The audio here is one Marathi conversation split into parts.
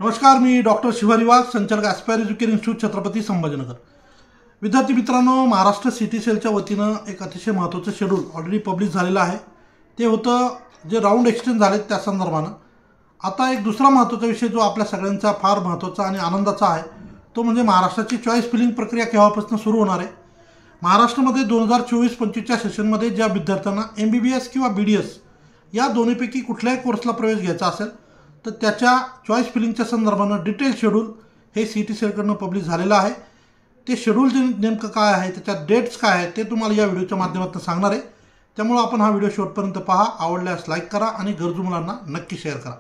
नमस्कार, मी डॉक्टर शिवारी वाघ, संचालक aspire education institute, Chhatrapati Sambhajinagar. विद्यार्थी मित्रांनो, महाराष्ट्र सिटी सेलच्या वतीनं एक अतिशय महत्त्वाचं शेड्यूल ऑलरेडी पब्लिश झालेलं आहे। ते होतं जे राऊंड एक्सटेंड झालेत त्या संदर्भानं। आता एक दुसरा महत्त्वाचा विषय जो आपल्या सगळ्यांचा फार महत्त्वाचा आणि आनंदाचा आहे तो म्हणजे महाराष्ट्राची चॉईस फिलिंग प्रक्रिया केव्हापासून सुरू होणार आहे। महाराष्ट्रामध्ये 2024-25च्या सेशनमध्ये ज्या विद्यार्थ्यांना MBBS किंवा BDS या दोन्हीपैकी कुठल्याही कोर्सला प्रवेश घ्यायचा असेल तर त्याच्या चॉईस फिलिंगच्या संदर्भानं डिटेल शेड्यूल हे सिटी सेलकडून पब्लिश झालेलं आहे। ते शेड्यूल नेमकं काय आहे, त्याच्या डेट्स काय आहेत ते तुम्हाला या व्हिडिओच्या माध्यमातून सांगणार आहे। त्यामुळे आपण हा व्हिडिओ शेवटपर्यंत पहा, आवडल्यास लाईक करा आणि गरजू मुलांना नक्की शेअर करा।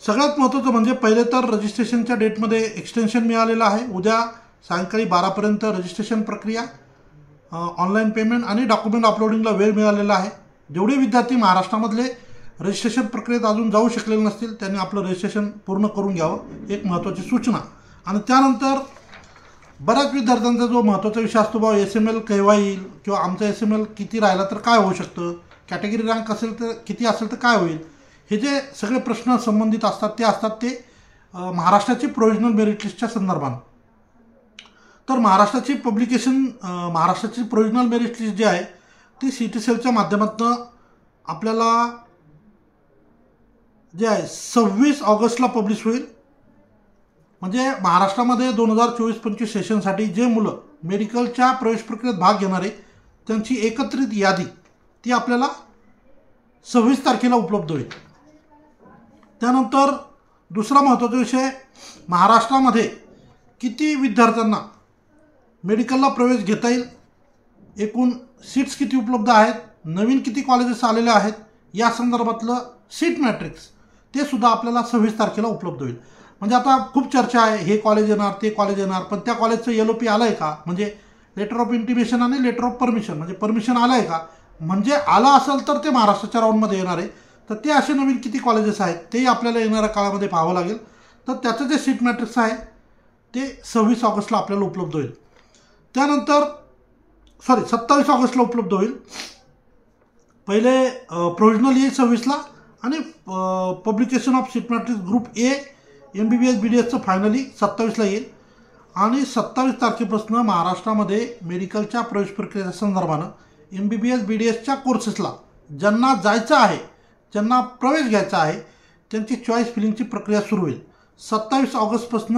सगळ्यात महत्त्वाचं म्हणजे पहिले तर रजिस्ट्रेशनच्या डेटमध्ये एक्सटेन्शन मिळालेलं आहे। उद्या सायंकाळी 12पर्यंत रजिस्ट्रेशन प्रक्रिया, ऑनलाईन पेमेंट आणि डॉक्युमेंट अपलोडिंगला वेळ मिळालेला आहे। जेवढे विद्यार्थी महाराष्ट्रामधले रजिस्ट्रेशन प्रक्रियेत अजून जाऊ शकलेले नसतील त्यांनी आपलं रजिस्ट्रेशन पूर्ण करून घ्यावं, एक महत्त्वाची सूचना। आणि त्यानंतर बऱ्याच विद्यार्थ्यांचा जो महत्त्वाचा विषय असतो बा SML केव्हा येईल किंवा आमचा SML किती राहिला तर काय होऊ शकतं, कॅटेगरी रँक असेल तर किती असेल तर काय होईल, हे जे सगळे प्रश्न संबंधित असतात ते महाराष्ट्राची प्रोव्हिजनल मेरिट लिस्टच्या संदर्भात। तर महाराष्ट्राची प्रोव्हिजनल मेरिट लिस्ट जी आहे ती सिटी सेलच्या माध्यमातून आपल्याला जे आहे 26 ऑगस्टला पब्लिश होईल। म्हणजे महाराष्ट्रामध्ये 2024-25 सेशनसाठी जे मुलं मेडिकलच्या प्रवेश प्रक्रियेत भाग घेणार आहे त्यांची एकत्रित यादी ती आपल्याला 26 तारखेला उपलब्ध होईल। त्यानंतर दुसरा महत्त्वाचा विषय, महाराष्ट्रामध्ये किती विद्यार्थ्यांना मेडिकलला प्रवेश घेता येईल, एकूण सीट्स किती उपलब्ध आहेत, नवीन किती कॉलेजेस आलेले आहेत या संदर्भातलं सीट मॅट्रिक्स ते सुद्धा आपल्याला 26 तारखेला उपलब्ध होईल। म्हणजे आता खूप चर्चा आहे, हे कॉलेज येणार ते कॉलेज येणार, पण त्या कॉलेजचं LOP आलं आहे का, म्हणजे लेटर ऑफ इंटिमेशन आणि लेटर ऑफ परमिशन म्हणजे परमिशन आलं आहे का, म्हणजे आलं असेल तर ते महाराष्ट्राच्या राऊंडमध्ये येणार आहे। तर ते असे नवीन किती कॉलेजेस आहेत तेही आपल्याला येणाऱ्या काळामध्ये पाहावं लागेल। तर त्याचं जे सीट मॅट्रिक्स आहे ते 26 ऑगस्टला आपल्याला उपलब्ध होईल। त्यानंतर 27 ऑगस्टला उपलब्ध होईल। पहिले प्रोव्हिजनल येईल 26ला आणि publication of seat matrix group A MBBS BDSचं फायनली 27ला येईल। आणि 27 तारखेपासून महाराष्ट्रामध्ये मेडिकलच्या प्रवेश प्रक्रियेच्या संदर्भानं MBBS BDSच्या कोर्सेसला ज्यांना जायचं आहे, ज्यांना प्रवेश घ्यायचा आहे त्यांची चॉईस फिलिंगची प्रक्रिया सुरू होईल। 27 ऑगस्टपासून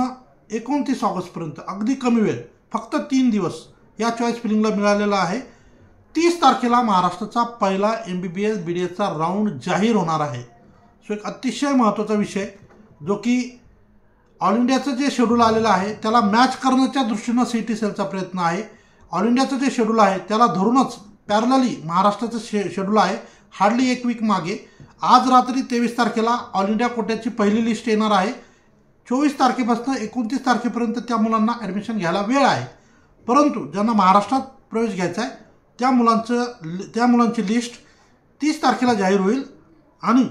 29 ऑगस्टपर्यंत अगदी कमी वेळ, फक्त 3 दिवस या चॉईस फिलिंगला मिळालेला आहे। 30 तारखेला महाराष्ट्राचा पहिला MBBS BDSचा राऊंड जाहीर होणार आहे। सो एक अतिशय महत्त्वाचा विषय जो की ऑल इंडियाचं जे शेड्यूल आलेलं आहे त्याला मॅच करण्याच्या दृष्टीनं सिटी सेलचा प्रयत्न आहे। ऑल इंडियाचं जे शेड्यूल आहे त्याला धरूनच पॅरलली महाराष्ट्राचं शेड्यूल आहे, हार्डली एक वीक मागे। आज रात्री 23 तारखेला ऑल इंडिया कोट्याची पहिली लिस्ट येणार आहे। 24 तारखेपासून 29 तारखेपर्यंत त्या मुलांना ॲडमिशन घ्यायला वेळ आहे, परंतु ज्यांना महाराष्ट्रात प्रवेश घ्यायचा आहे त्या मुलांची लिस्ट 30 तारखेला जाहीर होईल। आणि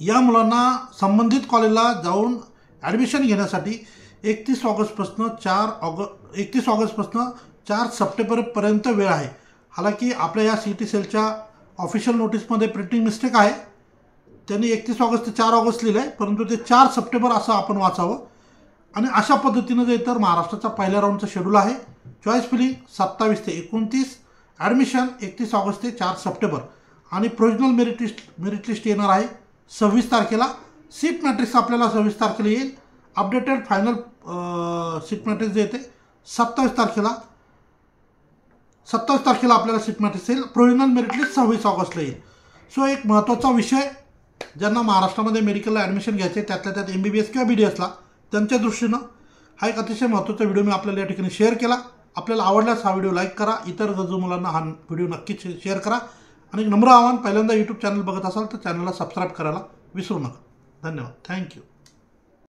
या मुलांना संबंधित कॉलेजला जाऊन ॲडमिशन घेण्यासाठी 31 ऑगस्टपासून 4 सप्टेंबरपर्यंत वेळ आहे। हालाकी आपल्या या सिटी सेलच्या ऑफिशियल नोटीसमध्ये प्रिंटिंग मिस्टेक आहे, त्यांनी 31 ऑगस्ट ते 4 ऑगस्ट लिहिलं आहे, परंतु ते 4 सप्टेंबर असं आपण वाचावं। आणि अशा पद्धतीनं जे तर महाराष्ट्राचा पहिल्या राऊंडचं शेड्यूल आहे, चॉईस फिलिंग 27 ते 29, ॲडमिशन 31 ऑगस्ट ते 4 सप्टेंबर आणि प्रोव्हिजनल मेरिट लिस्ट येणार आहे 26 तारखेला। सीट मॅट्रिक्स आपल्याला 26 तारखेला येईल। अपडेटेड फायनल सीट मॅट्रिक्स जे येते 27 तारखेला आपल्याला सीट मॅट्रिक्स येईल। प्रोव्हिजनल मेरिट लिस्ट 26 ऑगस्टला येईल। सो एक महत्त्वाचा विषय, ज्यांना महाराष्ट्रामध्ये मेडिकलला ॲडमिशन घ्यायचे त्यातल्या त्यात MBBS किंवा BDSला त्यांच्या दृष्टीनं हा एक अतिशय महत्त्वाचा व्हिडिओ मी आपल्याला या ठिकाणी शेअर केला। आपल्याला आवडल्यास हा व्हिडिओ लाईक करा, इतर गरजू मुलांना हा व्हिडिओ नक्कीच शेअर करा आणि नम्र आवाहन, पहिल्यांदा YouTube चॅनल बघत असाल तर चॅनलला सबस्क्राईब करायला विसरू नका। धन्यवाद, थँक्यू।